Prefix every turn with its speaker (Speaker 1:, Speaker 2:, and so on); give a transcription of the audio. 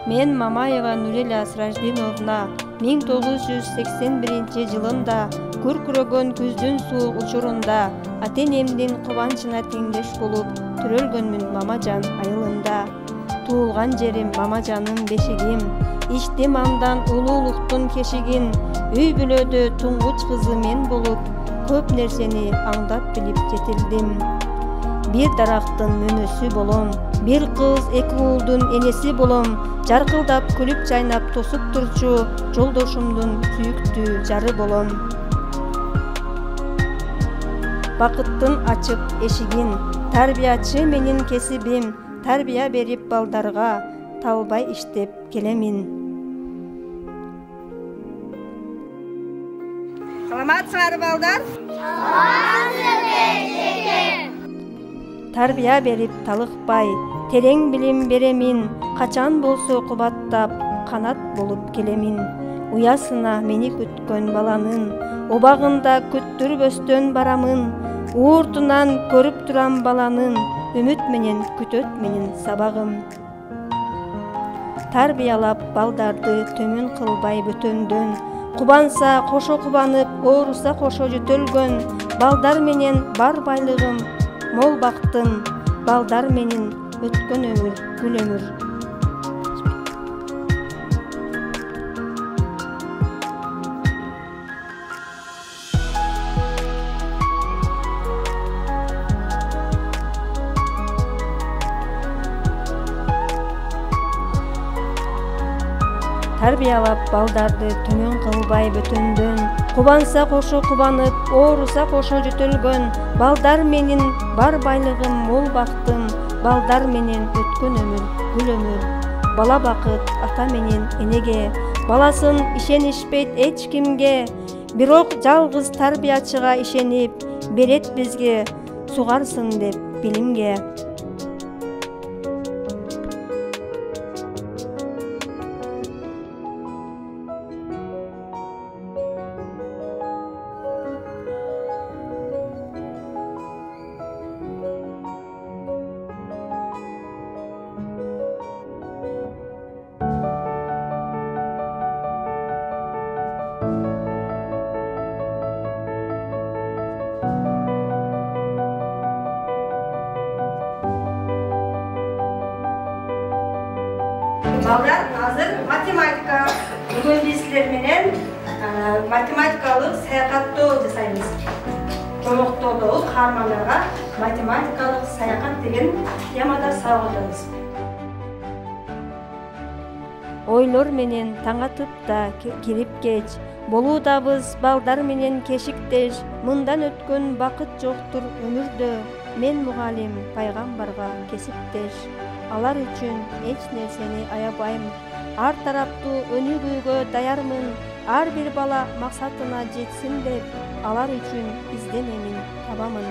Speaker 1: Мен Мамаева Нурила Сраждиновна 1981 жылында күркүрөгөн күздүн суук учурунда ата-энемдин кубанычына теңдеш болуп төрөлгөнмүн Мамажан айылында. Туулган жерим Мамажанын бешигим, ичтим андан улуулуктун кешигин, үй бүлөдө туңгуч кызы мен болуп, көп нерсени аңдап билип жетилдим. Bir дарактын мөмөсү болом, bir кыз эки уулдун энеси болом, жаркылдап күлүп жайнап тосуп турчу жолдошумдун сүйүктүү жары болом. Бакыттын ачык эшигин, тарбиячы менин кесибим, тарбия берип балдарга талбай иштеп келемин. Саламатсыңар балдар? Тарбия берип талыкпай, терең билим беремин, качан болсо кубаттап, канат болуп келемин. Уясына мени күткөн баланын, убагында күттүрбөстөн барамын, ууртунан көрүп турам баланын, үмүт менен күтөт менин сабагым. Тарбиялап балдарды төмөн кылбай бөтөндөн, кубанса кошо кубанып, ооруса кошо жөтөлгөн, балдар менен бар байлыгым, мол бактым, балдар менен өткөн өмүр, гүл өмүр. Тарбиялап балдарды төмөн кылбай бөтөндөн, кубанса кошо кубанып, ооруса кошо жөтөлгөн, балдар менен бар байлыгым, мол бактым, балдар менен өткөн өмүр, гүл өмүр. Бала бакыт ата менен энеге, баласын ишенишпейт эч кимге, бирок жалгыз тарбиячыга ишенип, берет бизге сугарсын деп билимге. Балдар, азыр математика. Бүгүн биз силер менен математикалык саякаттоо жасайбыз. Жомоктоодогу каармандарга математикалык саякат деген темада сабак өтөбүз. Ойлор менен таң атып да кирип кеч, болуудабыз балдар менен кешиктеш, мындан өткөн бакыт жоктур өмүрдө, мен мугалим пайгамбарга кесиптеш. Алар үчүн эч нерсени аябайм, ар тараптуу өнүгүүгө даярмын, ар бир бала максатына жетсин деп, алар үчүн изденемин, табамын.